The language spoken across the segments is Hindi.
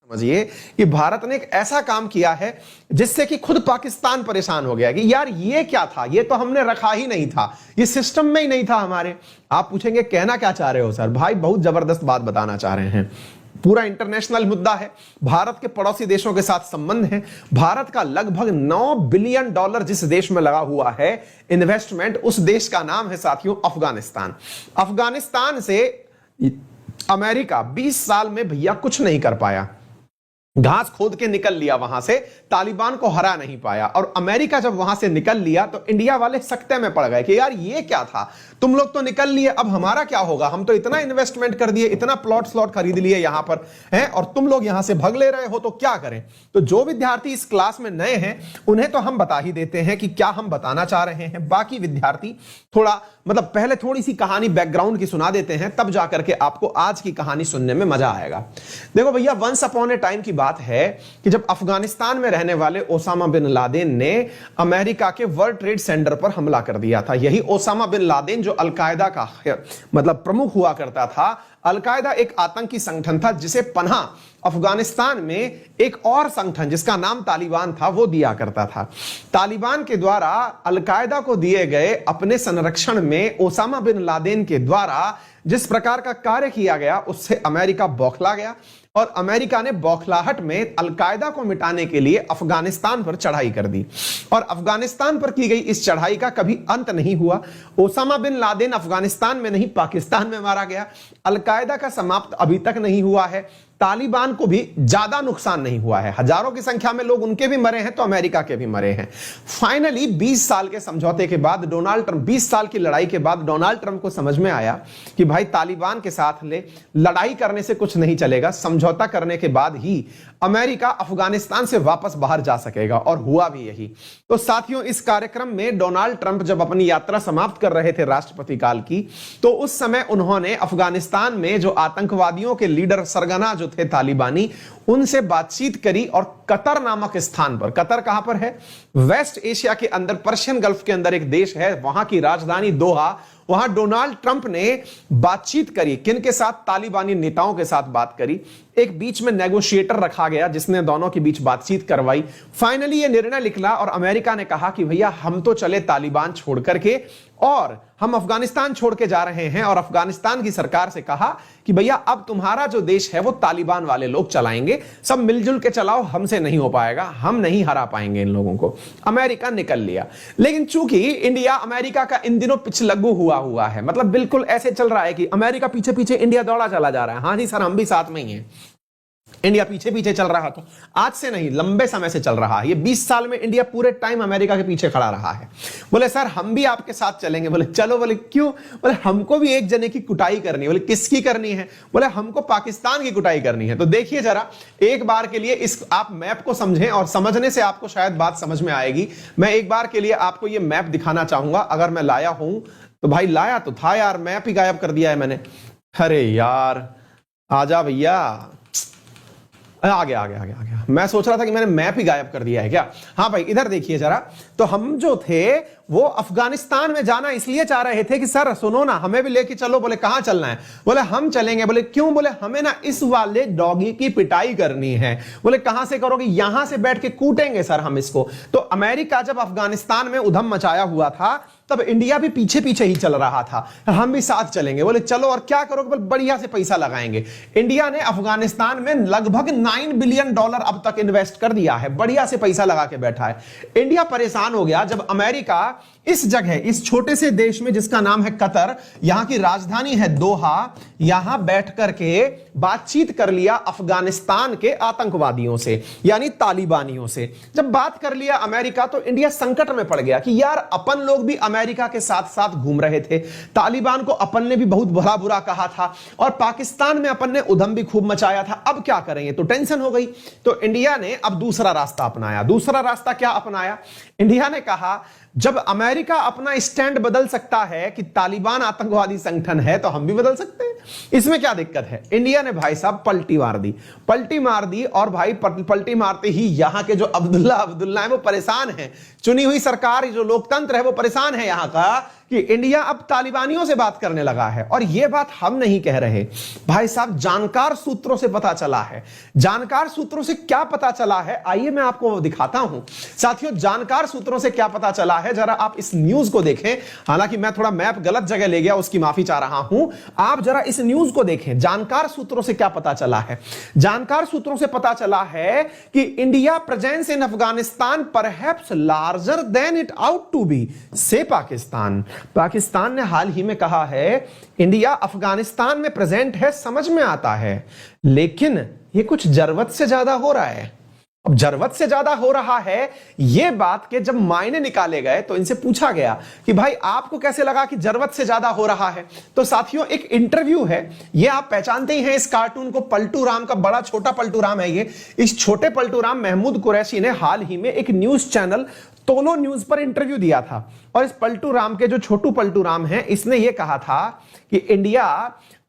समझिए कि भारत ने एक ऐसा काम किया है जिससे कि खुद पाकिस्तान परेशान हो गया कि यार ये क्या था, ये तो हमने रखा ही नहीं था, ये सिस्टम में ही नहीं था हमारे। आप पूछेंगे कहना क्या चाह रहे हो सर? भाई बहुत जबरदस्त बात बताना चाह रहे हैं। पूरा इंटरनेशनल मुद्दा है, भारत के पड़ोसी देशों के साथ संबंध है। भारत का लगभग $9 बिलियन जिस देश में लगा हुआ है इन्वेस्टमेंट, उस देश का नाम है साथियों अफगानिस्तान। अफगानिस्तान से अमेरिका 20 साल में भैया कुछ नहीं कर पाया, घास खोद के निकल लिया वहां से, तालिबान को हरा नहीं पाया। और अमेरिका जब वहां से निकल लिया तो इंडिया वाले सकते में पड़ गए कि यार ये क्या था, तुम लोग तो निकल लिए, अब हमारा क्या होगा? हम तो इतना इन्वेस्टमेंट कर दिए, इतना प्लॉट स्लॉट खरीद लिए यहां पर हैं, और तुम लोग यहां से भग ले रहे हो, तो क्या करें? तो जो विद्यार्थी इस क्लास में नए हैं उन्हें तो हम बता ही देते हैं कि क्या हम बताना चाह रहे हैं। बाकी विद्यार्थी थोड़ा मतलब पहले थोड़ी सी कहानी बैकग्राउंड की सुना देते हैं, तब जाकर के आपको आज की कहानी सुनने में मजा आएगा। देखो भैया, वंस अपॉन ए टाइम की बात है कि जब अफगानिस्तान में रहने वाले ओसामा बिन लादेन ने अमेरिका के वर्ल्ड ट्रेड सेंटर पर हमला कर दिया था। यही ओसामा बिन लादेन जो अलकायदा का मतलब प्रमुख हुआ करता था। अलकायदा एक आतंकी संगठन था जिसे पनाह अफगानिस्तान में एक और संगठन जिसका नाम तालिबान था वो दिया करता था। तालिबान के द्वारा अलकायदा को दिए गए अपने संरक्षण में ओसामा बिन लादेन के द्वारा जिस प्रकार का कार्य किया गया उससे अमेरिका बौखला गया, और अमेरिका ने बौखलाहट में अलकायदा को मिटाने के लिए अफगानिस्तान पर चढ़ाई कर दी। और अफगानिस्तान पर की गई इस चढ़ाई का कभी अंत नहीं हुआ। ओसामा बिन लादेन अफगानिस्तान में नहीं पाकिस्तान में मारा गया। अलकायदा का समाप्त अभी तक नहीं हुआ है। तालिबान को भी ज्यादा नुकसान नहीं हुआ है, हजारों की संख्या में लोग उनके भी मरे हैं तो अमेरिका के भी मरे हैं। फाइनली 20 साल के समझौते के बाद डोनाल्ड ट्रंप, 20 साल की लड़ाई के बाद डोनाल्ड ट्रंप को समझ में आया कि भाई तालिबान के साथ लड़ाई करने से कुछ नहीं चलेगा, समझौता करने के बाद ही अमेरिका अफगानिस्तान से वापस बाहर जा सकेगा, और हुआ भी यही। तो साथियों, इस कार्यक्रम में डोनाल्ड ट्रंप जब अपनी यात्रा समाप्त कर रहे थे राष्ट्रपति काल की, तो उस समय उन्होंने अफगानिस्तान में जो आतंकवादियों के लीडर सरगना जो थे तालिबानी, उनसे बातचीत करी। और कतर नामक स्थान पर, कतर कहां पर है? वेस्ट एशिया के अंदर, पर्शियन गल्फ के अंदर एक देश है, वहां की राजधानी दोहा, वहां डोनाल्ड ट्रंप ने बातचीत करी। किन के साथ? तालिबानी नेताओं के साथ बात करी। एक बीच में नेगोशिएटर रखा गया जिसने दोनों के बीच बातचीत करवाई। फाइनली यह निर्णय निकला और अमेरिका ने कहा कि भैया हम तो चले तालिबान छोड़ करके, और हम अफगानिस्तान छोड़ के जा रहे हैं। और अफगानिस्तान की सरकार से कहा कि भैया अब तुम्हारा जो देश है वो तालिबान वाले लोग चलाएंगे, सब मिलजुल के चलाओ, हमसे नहीं हो पाएगा, हम नहीं हरा पाएंगे इन लोगों को। अमेरिका निकल लिया। लेकिन चूंकि इंडिया अमेरिका का इन दिनों पिछलग्गू हुआ है, मतलब बिल्कुल ऐसे चल रहा है कि अमेरिका पीछे पीछे इंडिया दौड़ा चला जा रहा है। हाँ जी सर, हम भी साथ में ही हैं। इंडिया पीछे पीछे चल रहा, तो आज से नहीं, लंबे समय से चल रहा है। ये 20 साल में इंडिया पूरे टाइम अमेरिका के पीछे खड़ा रहा है। बोले सर हम भी आपके साथ चलेंगे। बोले चलो। बोले क्यों? बोले हमको भी एक जने की कुटाई करनी है। बोले किसकी करनी है? बोले हमको पाकिस्तान की कुटाई करनी है। तो देखिए जरा एक बार के लिए इस आप मैप को समझें, और समझने से आपको शायद बात समझ में आएगी। मैं एक बार के लिए आपको ये मैप दिखाना चाहूंगा, अगर मैं लाया हूं तो। भाई लाया तो था यार, मैप ही गायब कर दिया है मैंने। अरे यार आजा भैया, आ गया। मैं सोच रहा था कि मैंने मैप ही गायब कर दिया है क्या। हाँ भाई इधर देखिए जरा। तो हम जो थे वो अफगानिस्तान में जाना इसलिए चाह रहे थे कि सर सुनो ना, हमें भी लेके चलो। बोले कहां चलना है? बोले हम चलेंगे। बोले क्यों? बोले हमें ना इस वाले डॉगी की पिटाई करनी है। बोले कहां से करोगे? यहां से बैठ के कूटेंगे सर हम इसको। तो अमेरिका जब अफगानिस्तान में उधम मचाया हुआ था तब इंडिया भी पीछे पीछे ही चल रहा था, हम भी साथ चलेंगे। बोले चलो, और क्या करोगे? बोले बढ़िया से पैसा लगाएंगे। इंडिया ने अफगानिस्तान में लगभग $9 बिलियन अब तक इन्वेस्ट कर दिया है, बढ़िया से पैसा लगा के बैठा है। इंडिया परेशान हो गया जब अमेरिका इस जगह, इस छोटे से देश में जिसका नाम है कतर, यहां की राजधानी है दोहा, यहां बैठ करके बातचीत कर लिया अफगानिस्तान के आतंकवादियों से, यानी तालिबानियों से। जब बात कर लिया अमेरिका तो इंडिया संकट में पड़ गया कि यार अपन लोग भी अमेरिका के साथ साथ घूम रहे थे, तालिबान को अपन ने भी बहुत भला बुरा कहा था, और पाकिस्तान में अपन ने उधम भी खूब मचाया था। अब क्या करेंगे? तो टेंशन हो गई। तो इंडिया ने अब दूसरा रास्ता अपनाया। दूसरा रास्ता क्या अपनाया? इंडिया ने कहा जब अमेरिका अपना स्टैंड बदल सकता है कि तालिबान आतंकवादी संगठन है, तो हम भी बदल सकते हैं, इसमें क्या दिक्कत है? इंडिया ने भाई साहब पलटी मार दी। और भाई पलटी मारते ही यहां के जो अब्दुल्ला है वो परेशान है। चुनी हुई सरकार, जो लोकतंत्र है वो परेशान है यहाँ का कि इंडिया अब तालिबानियों से बात करने लगा है। और यह बात हम नहीं कह रहे भाई साहब, जानकार सूत्रों से पता चला है। जानकार सूत्रों से क्या पता चला है, आइए मैं आपको दिखाता हूं। साथियों, जानकार सूत्रों से क्या पता चला है, जरा आप इस न्यूज को देखें। हालांकि मैं थोड़ा मैप गलत जगह ले गया, उसकी माफी चाह रहा हूं। आप जरा इस न्यूज को देखें, जानकार सूत्रों से क्या पता चला है। जानकार सूत्रों से पता चला है कि India presence in Afghanistan perhaps larger than it ought to be say Pakistan. Pakistan ने हाल ही में कहा है इंडिया अफगानिस्तान में प्रेजेंट है, समझ में आता है, लेकिन यह कुछ जरूरत से ज्यादा हो रहा है। अब जरूरत से ज्यादा हो रहा है, यह बात के जब मायने निकाले गए तो इनसे पूछा गया कि भाई आपको कैसे लगा कि जरूरत से ज्यादा हो रहा है। तो साथियों, एक इंटरव्यू है, यह आप पहचानते ही हैं इस कार्टून को, पलटू राम का बड़ा छोटा पलटू राम है ये। इस छोटे पलटू राम महमूद कुरैशी ने हाल ही में एक न्यूज चैनल तोलो न्यूज पर इंटरव्यू दिया था। और इस पलटू राम के जो छोटू पलटू राम है, इसने यह कहा था कि इंडिया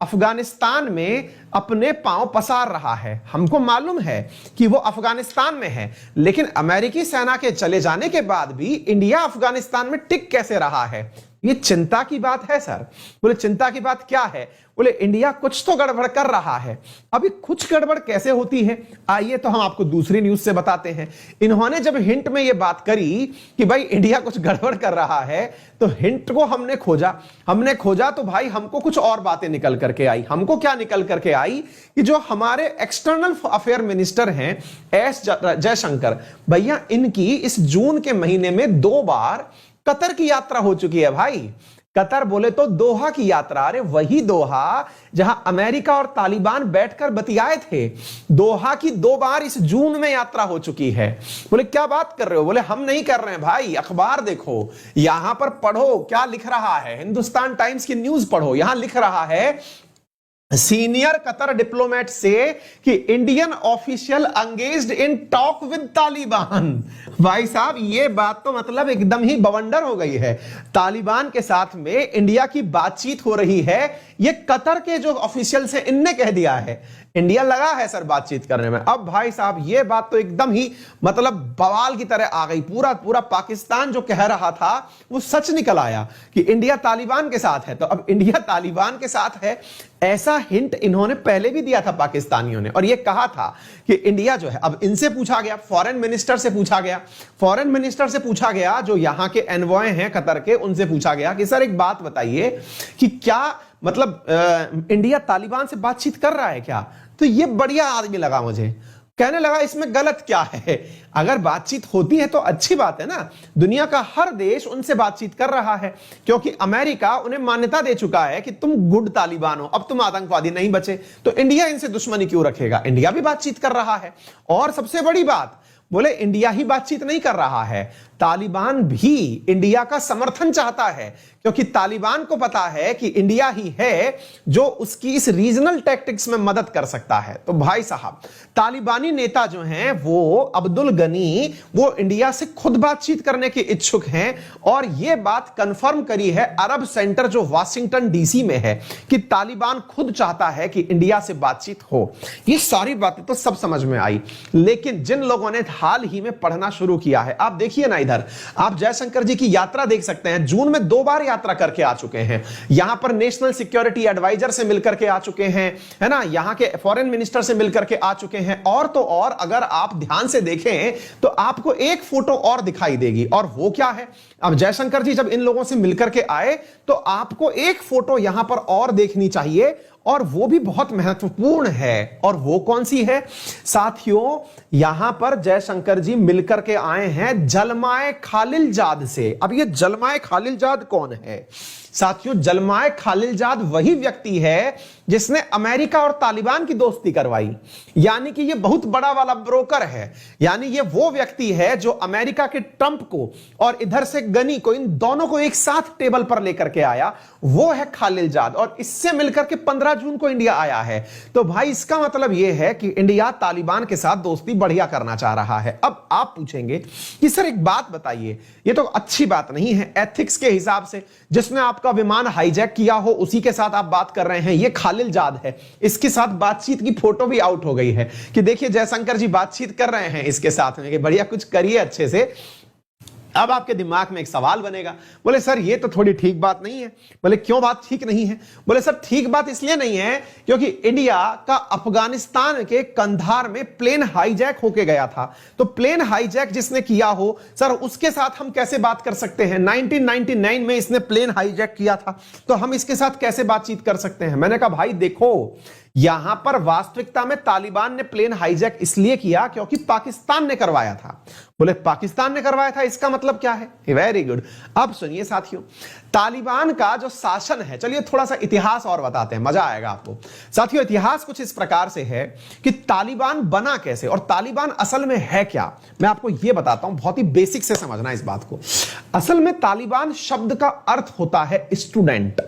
अफगानिस्तान में अपने पांव पसार रहा है। हमको मालूम है कि वो अफगानिस्तान में है, लेकिन अमेरिकी सेना के चले जाने के बाद भी इंडिया अफगानिस्तान में टिक कैसे रहा है, ये चिंता की बात है सर। बोले चिंता की बात क्या है? बोले इंडिया कुछ तो गड़बड़ कर रहा है। अभी कुछ गड़बड़ कैसे होती है, आइए तो हम आपको दूसरी न्यूज से बताते हैं। इन्होंने जब हिंट में यह बात करी कि भाई इंडिया कुछ गड़बड़ कर रहा है, तो हिंट को हमने खोजा तो भाई हमको कुछ और बातें निकल करके आई। हमको क्या निकल करके आई कि जो हमारे एक्सटर्नल अफेयर मिनिस्टर हैं एस जयशंकर भैया, इनकी इस जून के महीने में 2 बार कतर की यात्रा हो चुकी है। भाई कतर बोले तो दोहा की यात्रा, अरे वही दोहा जहां अमेरिका और तालिबान बैठकर बतियाए थे। दोहा की 2 बार इस जून में यात्रा हो चुकी है। बोले क्या बात कर रहे हो? बोले हम नहीं कर रहे हैं भाई, अखबार देखो, यहां पर पढ़ो क्या लिख रहा है, हिंदुस्तान टाइम्स की न्यूज पढ़ो, यहां लिख रहा है सीनियर कतर डिप्लोमेट से कि Indian official engaged in talk with Taliban. भाई साहब, ये बात तो मतलब एकदम ही बवंडर हो गई है। तालिबान के साथ में इंडिया की बातचीत हो रही है, ये कतर के जो ऑफिशियल से इनने कह दिया है। इंडिया लगा है सर बातचीत करने में। अब भाई साहब, ये बात तो एकदम ही मतलब बवाल की तरह आ गई। पूरा पाकिस्तान जो कह रहा था वो सच निकल आया कि इंडिया तालिबान के साथ है। तो अब इंडिया तालिबान के साथ है, ऐसा हिंट इन्होंने पहले भी दिया था पाकिस्तानियों ने। और ये कहा था कि इंडिया जो है, अब इनसे पूछा गया, फॉरेन मिनिस्टर से पूछा गया जो यहां के एनवॉय हैं कतर के, उनसे पूछा गया कि सर एक बात बताइए कि क्या मतलब इंडिया तालिबान से बातचीत कर रहा है क्या? तो ये बढ़िया आदमी लगा मुझे, कहने लगा इसमें गलत क्या है, अगर बातचीत होती है तो अच्छी बात है ना। दुनिया का हर देश उनसे बातचीत कर रहा है, क्योंकि अमेरिका उन्हें मान्यता दे चुका है कि तुम गुड तालिबान हो, अब तुम आतंकवादी नहीं बचे, तो इंडिया इनसे दुश्मनी क्यों रखेगा। इंडिया भी बातचीत कर रहा है। और सबसे बड़ी बात, बोले इंडिया ही बातचीत नहीं कर रहा है, तालिबान भी इंडिया का समर्थन चाहता है, क्योंकि तालिबान को पता है कि इंडिया ही है जो उसकी इस रीजनल टैक्टिक्स में मदद कर सकता है। तो भाई साहब, तालिबानी नेता जो हैं वो अब्दुल गनी, वो इंडिया से खुद बातचीत करने के इच्छुक हैं। और यह बात कंफर्म करी है अरब सेंटर जो वाशिंगटन डीसी में है कि तालिबान खुद चाहता है कि इंडिया से बातचीत हो। ये सारी बातें तो सब समझ में आई, लेकिन जिन लोगों ने हाल ही में पढ़ना शुरू किया है, आप देखिए ना, इधर आप जयशंकर जी की यात्रा देख सकते हैं। जून में 2 बार यात्रा करके आ चुके हैं। यहां पर नेशनल सिक्योरिटी एडवाइजर से मिलकर के आ चुके हैं, है ना, यहां के फॉरेन मिनिस्टर से मिलकर के आ चुके हैं। और तो और अगर आप ध्यान से देखें तो आपको एक फोटो और दिखाई देगी, और वो क्या है, अब जयशंकर जी जब इन लोगों से मिलकर के आए तो आपको एक फोटो यहां पर और देखनी चाहिए, और वो भी बहुत महत्वपूर्ण है। और वो कौन सी है साथियों? यहां पर जयशंकर जी मिलकर के आए हैं जलमाए खालिलजाद से। अब ये जलमाए खालिलजाद कौन है साथियों? जलमाए खालिलजाद वही व्यक्ति है जिसने अमेरिका और तालिबान की दोस्ती करवाई, यानी कि ये बहुत बड़ा वाला ब्रोकर है। यानी ये वो व्यक्ति है जो अमेरिका के ट्रंप को और इधर से गनी को, इन दोनों को एक साथ टेबल पर लेकर के आया, वो है खालिलजाद। और इससे मिलकर के 15 जून को इंडिया आया है। तो भाई इसका मतलब यह है कि इंडिया तालिबान के साथ दोस्ती बढ़िया करना चाह रहा है। अब आप पूछेंगे कि सर एक बात बताइए, ये तो अच्छी बात नहीं है एथिक्स के हिसाब से, जिसने आपका विमान हाईजैक किया हो उसी के साथ आप बात कर रहे हैं। ये खालिलजाद है, इसके साथ बातचीत की फोटो भी आउट हो गई है कि देखिए जयशंकर जी बातचीत कर रहे हैं इसके साथ में कि बढ़िया कुछ करिए अच्छे से। अब आपके दिमाग में एक सवाल बनेगा, बोले सर ये तो थोड़ी ठीक बात नहीं है। बोले क्यों बात ठीक नहीं है? बोले सर ठीक बात इसलिए नहीं है क्योंकि इंडिया का अफगानिस्तान के कंधार में प्लेन हाईजैक होके गया था। तो प्लेन हाईजैक जिसने किया हो सर उसके साथ हम कैसे बात कर सकते हैं? 1999 में इसने प्लेन हाईजैक किया था, तो हम इसके साथ कैसे बातचीत कर सकते हैं? मैंने कहा भाई देखो, यहां पर वास्तविकता में तालिबान ने प्लेन हाईजैक इसलिए किया क्योंकि पाकिस्तान ने करवाया था। बोले पाकिस्तान ने करवाया था, इसका मतलब क्या है? Very good. अब सुनिए साथियों, तालिबान का जो शासन है, चलिए थोड़ा सा इतिहास और बताते हैं, मजा आएगा आपको। साथियों इतिहास कुछ इस प्रकार से है कि तालिबान बना कैसे और तालिबान असल में है क्या, मैं आपको यह बताता हूं, बहुत ही बेसिक से समझना इस बात को। असल में तालिबान शब्द का अर्थ होता है स्टूडेंट।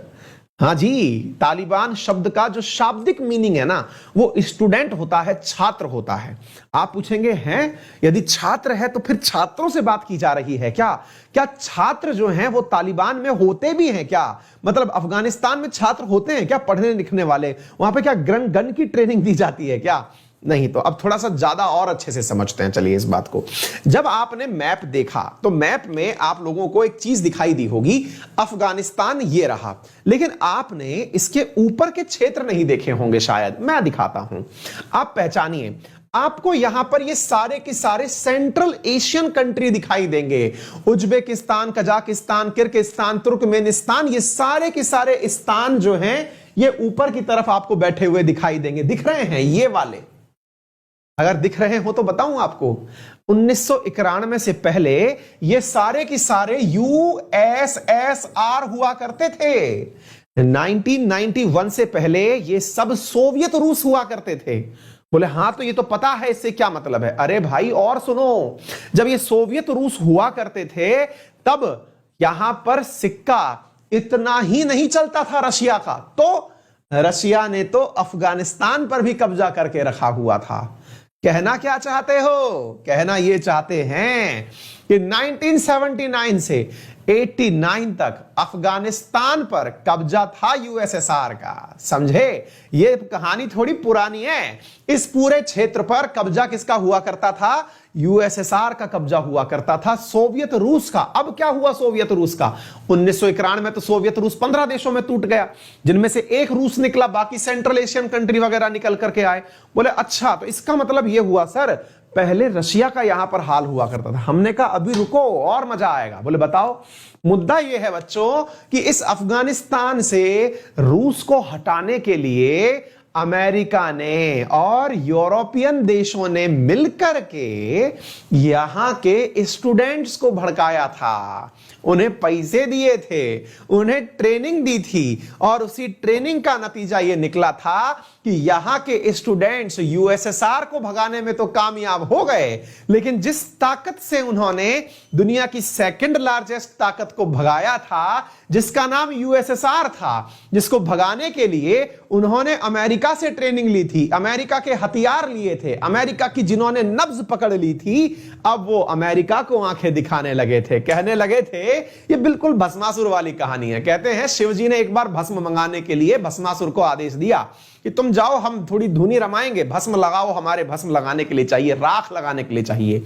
हाँ जी, तालिबान शब्द का जो शाब्दिक मीनिंग है ना, वो स्टूडेंट होता है, छात्र होता है। आप पूछेंगे हैं यदि छात्र है तो फिर छात्रों से बात की जा रही है क्या? क्या छात्र जो हैं वो तालिबान में होते भी हैं क्या? मतलब अफगानिस्तान में छात्र होते हैं क्या, पढ़ने लिखने वाले? वहां पे क्या गन की ट्रेनिंग दी जाती है क्या? नहीं। तो अब थोड़ा सा ज्यादा और अच्छे से समझते हैं, चलिए इस बात को। जब आपने मैप देखा तो मैप में आप लोगों को एक चीज दिखाई दी होगी, अफगानिस्तान ये रहा, लेकिन आपने इसके ऊपर के क्षेत्र नहीं देखे होंगे शायद, मैं दिखाता हूं, आप पहचानिए। आपको यहां पर ये सारे के सारे सेंट्रल एशियन कंट्री दिखाई देंगे, उज्बेकिस्तान, कजाकिस्तान, किर्गिस्तान, तुर्कमेनिस्तान, ये सारे के सारे स्थान जो हैं ये ऊपर की तरफ आपको बैठे हुए दिखाई देंगे। दिख रहे हैं ये वाले? अगर दिख रहे हो तो बताऊं आपको, 1991 से पहले ये सारे के सारे यूएसएसआर हुआ करते थे। 1991 से पहले ये सब सोवियत रूस हुआ करते थे। बोले हां तो ये तो पता है, इससे क्या मतलब है? अरे भाई और सुनो, जब ये सोवियत रूस हुआ करते थे तब यहां पर सिक्का इतना ही नहीं चलता था रशिया का, तो रशिया ने तो अफगानिस्तान पर भी कब्जा करके रखा हुआ था। कहना क्या चाहते हो? कहना यह चाहते हैं कि 1979 से 89 तक अफगानिस्तान पर कब्जा था यूएसएसआर का। समझे? यह कहानी थोड़ी पुरानी है। इस पूरे क्षेत्र पर कब्जा किसका हुआ करता था? यूएसएसआर का कब्जा हुआ करता था, सोवियत रूस का। अब क्या हुआ सोवियत रूस का? 1991 में तो सोवियत रूस 15 देशों में टूट गया, जिनमें से एक रूस निकला, बाकी सेंट्रल एशियन कंट्री वगैरह निकल करके आए। बोले अच्छा, तो इसका मतलब यह हुआ सर पहले रशिया का यहां पर हाल हुआ करता था। हमने कहा अभी रुको और मजा आएगा। बोले बताओ। मुद्दा यह है बच्चों कि इस अफगानिस्तान से रूस को हटाने के लिए अमेरिका ने और यूरोपियन देशों ने मिलकर के यहां के स्टूडेंट्स को भड़काया था, उन्हें पैसे दिए थे, उन्हें ट्रेनिंग दी थी, और उसी ट्रेनिंग का नतीजा यह निकला था कि यहां के स्टूडेंट्स यूएसएसआर को भगाने में तो कामयाब हो गए, लेकिन जिस ताकत से उन्होंने दुनिया की सेकंड लार्जेस्ट ताकत को भगाया था, जिसका नाम यूएसएसआर था, जिसको भगाने के लिए उन्होंने अमेरिका से ट्रेनिंग ली थी, अमेरिका के हथियार लिए थे, अमेरिका की जिन्होंने नब्ज पकड़ ली थी, अब वो अमेरिका को आंखें दिखाने लगे थे। कहने लगे थे, ये बिल्कुल भस्मासुर वाली कहानी है। कहते हैं शिवजी ने एक बार भस्म मंगाने के लिए भस्मासुर को आदेश दिया कि तुम जाओ, हम थोड़ी धुनी रमाएंगे, भस्म लगाओ, हमारे भस्म लगाने के लिए चाहिए, राख लगाने के लिए चाहिए।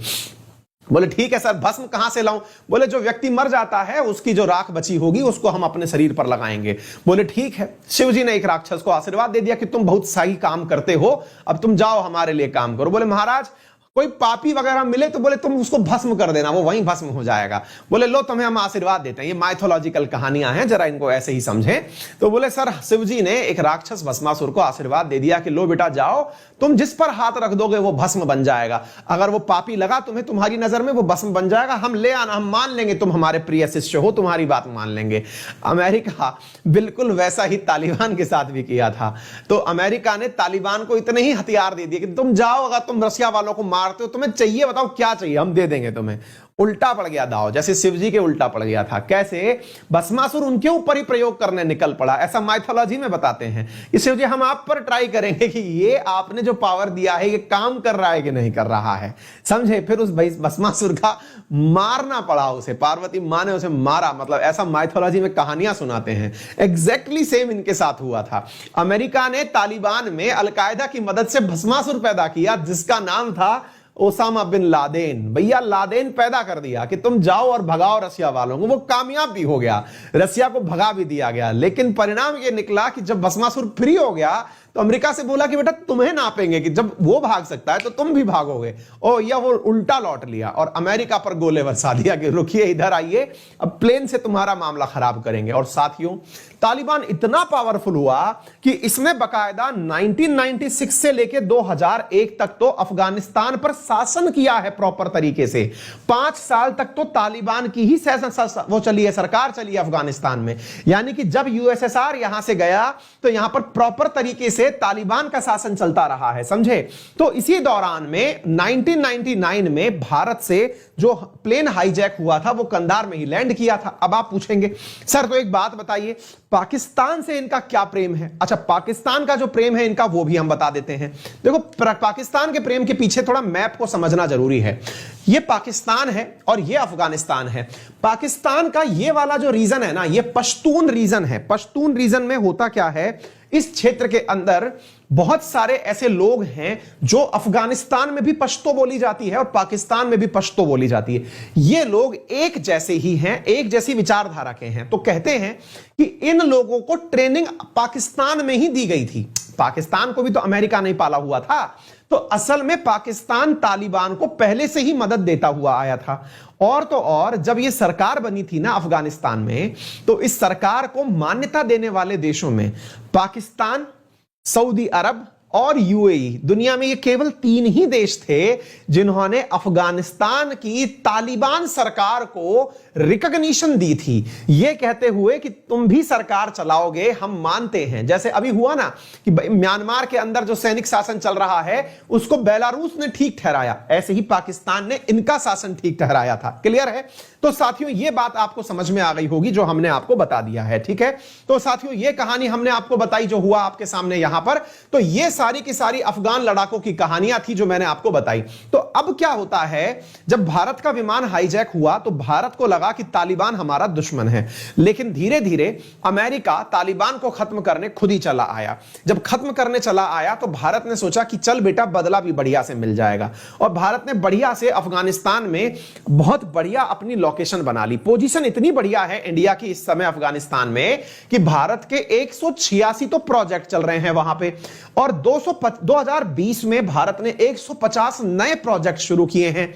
बोले ठीक है सर, भस्म कहां से लाऊं? बोले जो व्यक्ति मर जाता है उसकी जो राख बची होगी उसको हम अपने शरीर पर लगाएंगे। बोले ठीक है। शिवजी ने एक राक्षस को आशीर्वाद दे दिया कि तुम बहुत सही काम करते हो, अब तुम जाओ हमारे लिए काम करो। बोले महाराज कोई पापी वगैरह मिले तो बोले तुम उसको भस्म कर देना, वो वहीं भस्म हो जाएगा। बोले लो तुम्हें हम आशीर्वाद देते हैं। ये माइथोलॉजिकल कहानियां हैं, जरा इनको ऐसे ही समझें। तो बोले सर शिवजी ने एक राक्षस भस्मासुर को आशीर्वाद दे दिया कि लो बेटा जाओ, तुम जिस पर हाथ रख दोगे वो भस्म बन जाएगा, अगर वो पापी लगा तुम्हें, तुम्हारी नजर में वो भस्म बन जाएगा, हम ले आना, हम मान लेंगे तुम हमारे प्रिय शिष्य हो, तुम्हारी बात मान लेंगे। अमेरिका बिल्कुल वैसा ही तालिबान के साथ भी किया था। तो अमेरिका ने तालिबान को इतने ही हथियार दे दिए कि तुम जाओ, अगर तुम रशिया वालों को मारते हो, तुम्हें चाहिए बताओ क्या चाहिए, हम दे देंगे तुम्हें। उल्टा पड़ गया दाव, जैसे शिवजी के उल्टा पड़ गया था। कैसे? भस्मासुर उनके ऊपर ही प्रयोग करने निकल पड़ा। ऐसा माइथोलॉजी में बताते हैं कि शिवजी हम आप पर ट्राई करेंगे कि ये आपने जो पावर दिया है ये काम कर रहा है कि नहीं कर रहा है। समझे? फिर उस भस्मासुर का मारना पड़ा उसे, पार्वती मां ने उसे मारा। मतलब ऐसा माइथोलॉजी में कहानियां सुनाते हैं। एग्जैक्टली सेम इनके साथ हुआ था। अमेरिका ने तालिबान में अलकायदा की मदद से भस्मासुर पैदा किया जिसका नाम था ओसामा बिन लादेन, भैया लादेन पैदा कर दिया कि तुम जाओ और भगाओ रसिया वालों को। वो कामयाब भी हो गया, रसिया को भगा भी दिया गया, लेकिन परिणाम ये निकला कि जब भस्मासुर फ्री हो गया तो अमेरिका से बोला कि बेटा तुम्हें नापेंगे कि जब वो भाग सकता है तो तुम भी भागोगे। ओ या वो उल्टा लौट लिया और अमेरिका पर गोले बरसा दिया कि रुकिए इधर आइए, अब प्लेन से तुम्हारा मामला खराब करेंगे। और साथियों तालिबान इतना पावरफुल हुआ कि इसने बकायदा 1996 से लेकर 2001 तक तो अफगानिस्तान पर शासन किया है प्रॉपर तरीके से। 5 साल तक तो तालिबान की ही वो चली है, सरकार चली है अफगानिस्तान में। यानी कि जब यूएसएसआर यहां से गया तो यहां पर प्रॉपर तरीके से तालिबान का शासन चलता रहा है, समझे। तो इसी दौरान में 1999 में भारत से जो प्लेन हाईजैक हुआ था वो कंधार में ही लैंड किया था। अब आप पूछेंगे सर तो एक बात बताइए, पाकिस्तान से इनका क्या प्रेम है? अच्छा, पाकिस्तान का जो प्रेम है इनका वो भी हम बता देते हैं। देखो पाकिस्तान के प्रेम के पीछे थोड़ा मैप को समझना जरूरी है। ये पाकिस्तान है और ये अफगानिस्तान है। पाकिस्तान का ये वाला जो रीजन है ना, ये पश्तून रीजन है। पश्तून रीजन में होता क्या है, इस क्षेत्र के अंदर बहुत सारे ऐसे लोग हैं जो अफगानिस्तान में भी पश्तो बोली जाती है और पाकिस्तान में भी पश्तो बोली जाती है। ये लोग एक जैसे ही हैं, एक जैसी विचारधारा के हैं। तो कहते हैं कि इन लोगों को ट्रेनिंग पाकिस्तान में ही दी गई थी। पाकिस्तान को भी तो अमेरिका नहीं पाला हुआ था। तो असल में पाकिस्तान तालिबान को पहले से ही मदद देता हुआ आया था। और तो और जब ये सरकार बनी थी ना अफगानिस्तान में, तो इस सरकार को मान्यता देने वाले देशों में पाकिस्तान, सऊदी अरब और यूएई, दुनिया में ये केवल 3 ही देश थे जिन्होंने अफगानिस्तान की तालिबान सरकार को रिकॉग्निशन दी थी, ये कहते हुए कि तुम भी सरकार चलाओगे, हम मानते हैं। जैसे अभी हुआ ना कि म्यांमार के अंदर जो सैनिक शासन चल रहा है उसको बेलारूस ने ठीक ठहराया, ऐसे ही पाकिस्तान ने इनका शासन ठीक ठहराया था। क्लियर है? तो साथियों ये बात आपको समझ में आ गई होगी जो हमने आपको बता दिया है, ठीक है। तो साथियों ये कहानी हमने आपको बताई जो हुआ आपके सामने यहां पर। तो ये सारी की सारी अफगान लड़ाकों की कहानियां थी जो मैंने आपको बताई। तो अब क्या होता है, जब भारत का विमान हाईजैक हुआ तो भारत को लगा कि तालिबान हमारा दुश्मन है, लेकिन धीरे धीरे अमेरिका तालिबान को खत्म करने खुद ही चला आया। जब खत्म करने चला आया तो भारत ने सोचा कि चल बेटा बदला भी बढ़िया से मिल जाएगा, और भारत ने बढ़िया से अफगानिस्तान में बहुत बढ़िया अपनी लोकेशन बना ली। पोजीशन इतनी बढ़िया है इंडिया की इस समय अफगानिस्तान में कि भारत के 186 तो प्रोजेक्ट चल रहे हैं वहां पे, और 2020 में भारत ने 150 नए प्रोजेक्ट शुरू किए हैं।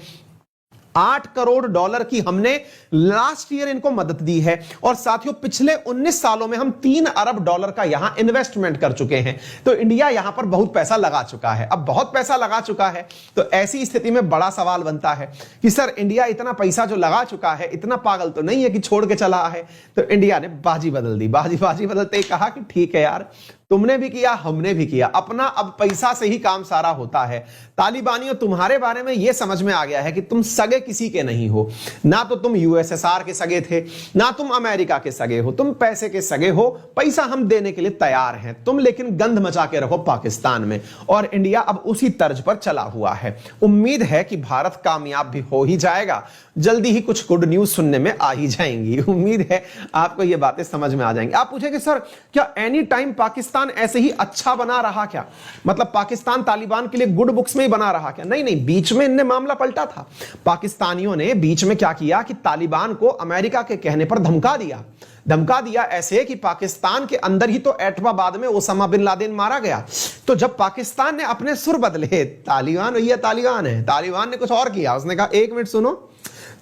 $8 करोड़ की हमने लास्ट ईयर इनको मदद दी है, और साथियों पिछले 19 सालों में हम $3 अरब का यहां इन्वेस्टमेंट कर चुके हैं। तो इंडिया यहां पर बहुत पैसा लगा चुका है। अब बहुत पैसा लगा चुका है तो ऐसी स्थिति में बड़ा सवाल बनता है कि सर इंडिया इतना पैसा जो लगा चुका है, इतना पागल तो नहीं है कि छोड़ के चला है। तो इंडिया ने बाजी बदल दी। बाजी बदलते ही कहा कि ठीक है यार, तुमने भी किया हमने भी किया, अपना अब पैसा से ही काम सारा होता है। तालिबानियों तुम्हारे बारे में यह समझ में आ गया है कि तुम सगे किसी के नहीं हो, ना तो तुम यूएसएसआर के सगे थे, ना तुम अमेरिका के सगे हो, तुम पैसे के सगे हो। पैसा हम देने के लिए तैयार हैं, तुम लेकिन गंध मचा के रखो पाकिस्तान में। और इंडिया अब उसी तर्ज पर चला हुआ है। उम्मीद है कि भारत कामयाब भी हो ही जाएगा, जल्दी ही कुछ गुड न्यूज सुनने में आ ही जाएंगी। उम्मीद है आपको ये बातें समझ में आ जाएंगी। आप पूछेंगे सर क्या एनी टाइम पाकिस्तान ऐसे ही अच्छा बना रहा क्या, मतलब पाकिस्तान तालिबान के लिए गुड बुक्स में ही बना रहा क्या? नहीं, बीच में इनने मामला पलटा था। पाकिस्तानियों ने बीच में क्या किया कि तालिबान को अमेरिका के कहने पर धमका दिया ऐसे कि पाकिस्तान के अंदर ही तो एटमाबाद में ओसामा बिन लादेन मारा गया। तो जब पाकिस्तान ने अपने सुर बदले, तालिबान ये तालिबान है, तालिबान ने कुछ और किया। उसने कहा एक मिनट सुनो,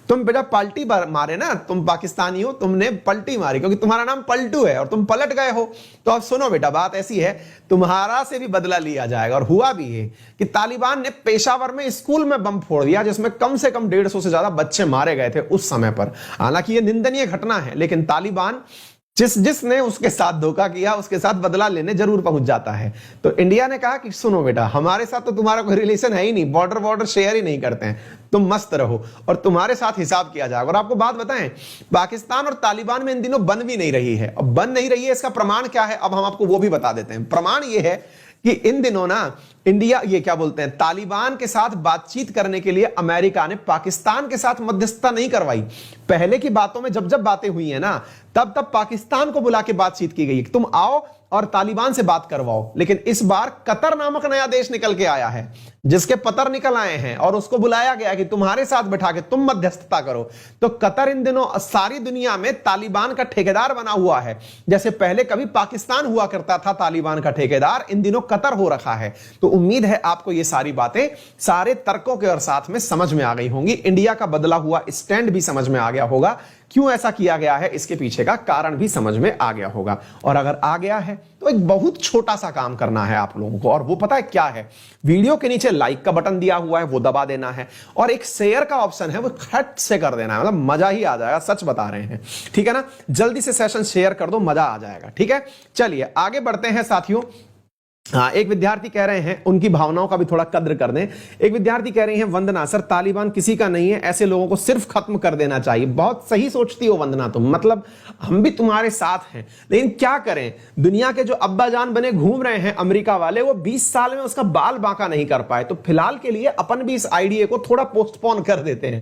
तुम बेटा पलटी मारे ना, तुम पाकिस्तानी हो, तुमने पलटी मारी क्योंकि तुम्हारा नाम पलटू है और तुम पलट गए हो। तो अब सुनो बेटा, बात ऐसी है, तुम्हारा से भी बदला लिया जाएगा। और हुआ भी है कि तालिबान ने पेशावर में स्कूल में बम फोड़ दिया जिसमें कम से कम 150 से ज्यादा बच्चे मारे गए थे उस समय पर। हालांकि यह निंदनीय घटना है, लेकिन तालिबान जिसने उसके साथ धोखा किया उसके साथ बदला लेने जरूर पहुंच जाता है। तो इंडिया ने कहा कि सुनो बेटा, हमारे साथ तो तुम्हारा कोई रिलेशन है ही नहीं, बॉर्डर शेयर ही नहीं करते हैं, तुम मस्त रहो और तुम्हारे साथ हिसाब किया जाएगा। और आपको बात बताएं, पाकिस्तान और तालिबान में इन दिनों बन भी नहीं रही है। अब बन नहीं रही है, इसका प्रमाण क्या है, अब हम आपको वो भी बता देते हैं। प्रमाण ये है कि इन दिनों ना इंडिया, ये क्या बोलते हैं, तालिबान के साथ बातचीत करने के लिए अमेरिका ने पाकिस्तान के साथ मध्यस्थता नहीं करवाई। पहले की बातों में जब बातें हुई है ना, तब पाकिस्तान को बुला के बातचीत की गई, तुम आओ और तालिबान से बात करवाओ। लेकिन इस बार कतर नामक नया देश निकल के आया है, जिसके पतर निकल आए हैं, और उसको बुलाया गया कि तुम्हारे साथ बैठा के तुम मध्यस्थता करो। तो कतर इन दिनों सारी दुनिया में तालिबान का ठेकेदार बना हुआ है। जैसे पहले कभी पाकिस्तान हुआ करता था तालिबान का ठेकेदार, इन दिनों कतर हो रखा है। तो उम्मीद है आपको ये सारी बातें सारे तर्कों के और साथ में समझ में आ गई होंगी। इंडिया का बदला हुआ स्टैंड भी समझ में आ गया होगा, क्यों ऐसा किया गया है इसके पीछे का कारण भी समझ में आ गया होगा। और अगर आ गया है तो एक बहुत छोटा सा काम करना है आप लोगों को, और वो पता है क्या है? वीडियो के नीचे लाइक का बटन दिया हुआ है, वो दबा देना है, और एक शेयर का ऑप्शन है वो खट से कर देना है। मतलब मजा ही आ जाएगा, सच बता रहे हैं, ठीक है ना? जल्दी से सेशन शेयर कर दो, मजा आ जाएगा, ठीक है? चलिए आगे बढ़ते हैं साथियों। हाँ, एक विद्यार्थी कह रहे हैं, उनकी भावनाओं का भी थोड़ा कद्र कर दें। एक विद्यार्थी कह रही हैं, वंदना सर तालिबान किसी का नहीं है, ऐसे लोगों को सिर्फ खत्म कर देना चाहिए। बहुत सही सोचती हो वंदना तुम, मतलब हम भी तुम्हारे साथ हैं, लेकिन क्या करें, दुनिया के जो अब्बा जान बने घूम रहे हैं अमेरिका वाले, वो 20 साल में उसका बाल बांका नहीं कर पाए। तो फिलहाल के लिए अपन भी इस आइडिया को थोड़ा पोस्टपोन कर देते हैं।